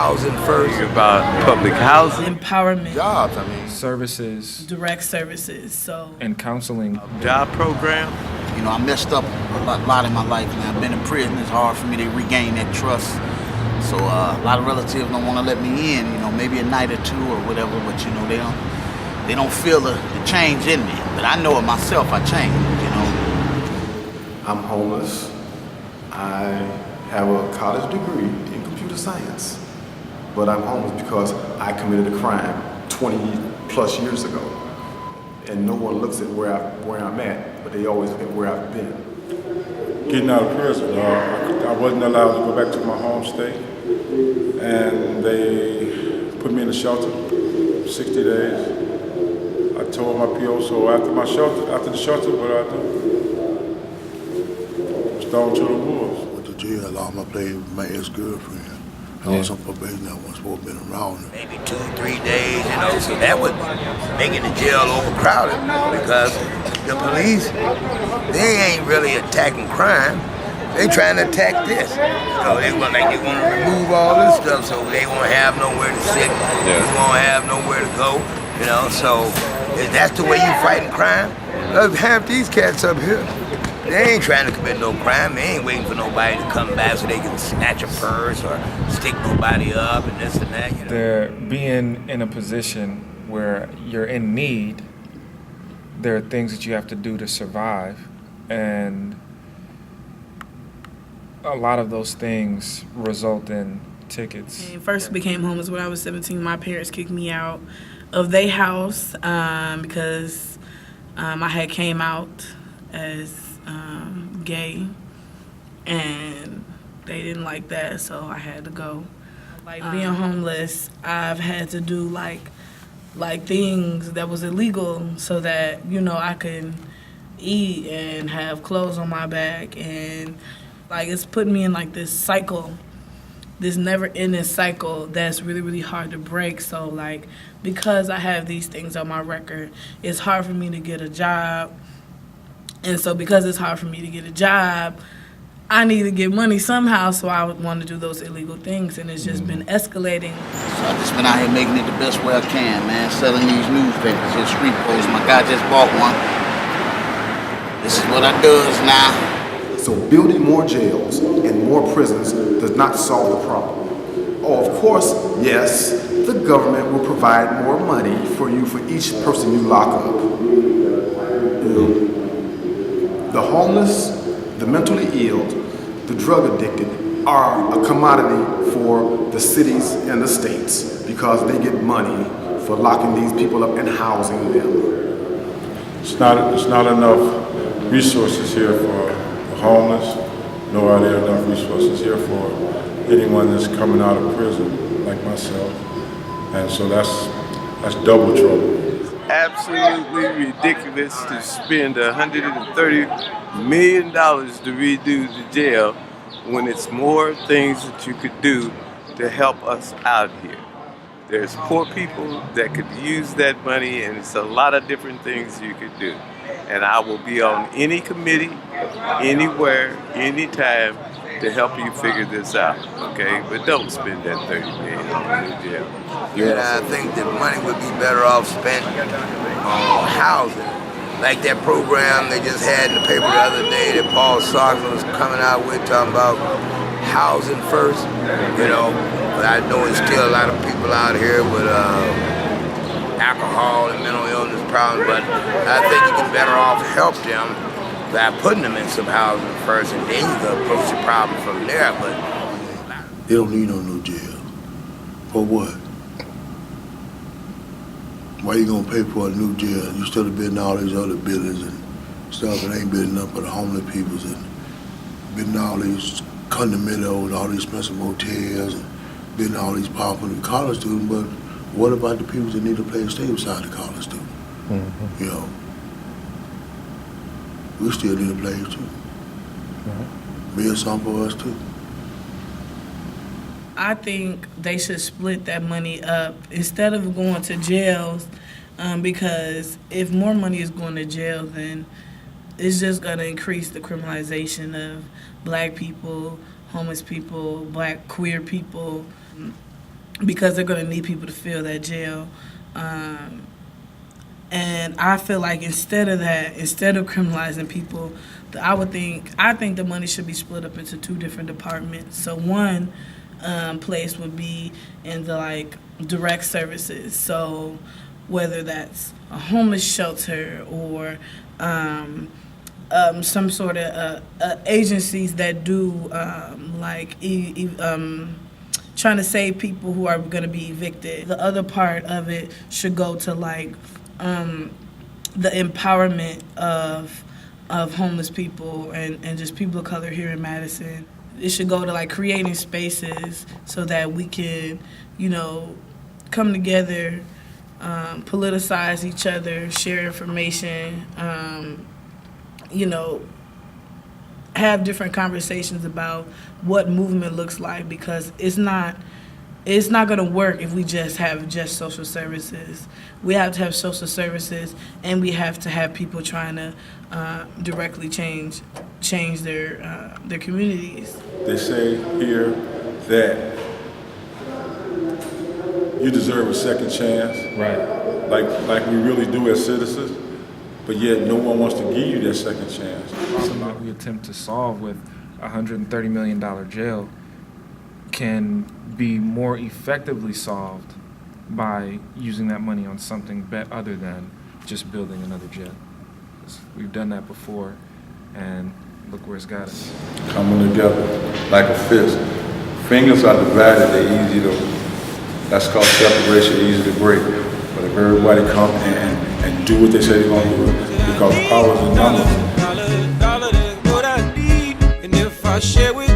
housing first. About public housing. Empowerment. Jobs, services. Direct services, and counseling. Job program. You know, I messed up a lot in my life, man. I've been in prison. It's hard for me to regain that trust. So a lot of relatives don't want to let me in, you know, maybe a night or two or whatever, but you know, they don't feel the change in me. But I know it myself, I changed, you know. I'm homeless. I have a college degree in computer science, but I'm homeless because I committed a crime 20 plus years ago. And no one looks at where I'm at, but they always look at where I've been. Getting out of prison, I wasn't allowed to go back to my home state, and they put me in a shelter, 60 days. I told my PO, so after the shelter, what I do? Was thrown to the wolves. Went to jail, all my played with my ex-girlfriend. I was on probation, I wasn't supposed to be around her. Maybe 2-3 days, you know, so that would make the jail overcrowded because the police, they ain't really attacking crime. They trying to attack this. So they want to remove all this stuff so they won't have nowhere to sit, they won't have nowhere to go, you know, so if that's the way you fighting crime, half these cats up here, they ain't trying to commit no crime. They ain't waiting for nobody to come back so they can snatch a purse or stick nobody up and this and that. You know? They're being in a position where you're in need. There are things that you have to do to survive, and a lot of those things result in tickets. I first became homeless when I was 17. My parents kicked me out of their house because I had came out as gay, and they didn't like that, so I had to go. Like being homeless, I've had to do like things that was illegal so that, you know, I could eat and have clothes on my back, and like it's put me in like this cycle, this never-ending cycle that's really, really hard to break. So like because I have these things on my record, it's hard for me to get a job. And so because it's hard for me to get a job, I need to get money somehow, so I would want to do those illegal things, and it's just been escalating. So I just been out here making it the best way I can, man, selling these newspapers and street posts. My guy just bought one. This is what I does now. So building more jails and more prisons does not solve the problem. Oh, of course, yes, the government will provide more money for you for each person you lock up. You know, the homeless, the mentally ill, the drug addicted are a commodity for the cities and the states because they get money for locking these people up and housing them. It's not enough resources here for the homeless, nor are there enough resources here for anyone that's coming out of prison like myself. And so that's double trouble. Absolutely ridiculous to spend $130 million to redo the jail when it's more things that you could do to help us out here. There's poor people that could use that money, and it's a lot of different things you could do. And I will be on any committee, anywhere, anytime to help you figure this out, okay? But don't spend that $30 million on the jail. Yeah, I think that money would be better off spent on housing. Like that program they just had in the paper the other day that Paul Sargent was coming out with, talking about housing first, you know. But I know there's still a lot of people out here with alcohol and mental illness problems, but I think you can better off help them by putting them in some housing first, and then you can approach the problem from there. But they don't need no new jail. For what? Why you gonna pay for a new jail? You still building all these other buildings and stuff that ain't building up for the homeless people, and building all these condominiums, all these expensive hotels, and building all these powerful college students. But what about the people that need a place to stay beside the college student? You know, we still need a place too. Build something for us too. I think they should split that money up instead of going to jails, because if more money is going to jail, then it's just going to increase the criminalization of black people, homeless people, black queer people. because they're going to need people to fill that jail. And I feel like instead of criminalizing people, I think the money should be split up into 2 different departments. So one place would be in the like direct services. So whether that's a homeless shelter or some sort of agencies that do trying to save people who are going to be evicted. The other part of it should go to like the empowerment of homeless people and just people of color here in Madison. It should go to like creating spaces so that we can, come together, politicize each other, share information, have different conversations about what movement looks like, because it's not going to work if we just have social services. We have to have social services, and we have to have people trying to directly change their communities. They say here that you deserve a second chance, Right. like we really do as citizens, but yet no one wants to give you that second chance. Something that we attempt to solve with a $130 million jail can be more effectively solved by using that money on something other than just building another jail. We've done that before, and look where it's got us. Coming together like a fist. Fingers are divided, they're easy to, that's called separation, easy to break. But if everybody come and do what they say they're going to do, because power is in numbers. Dollar, that's what I need. And if I share with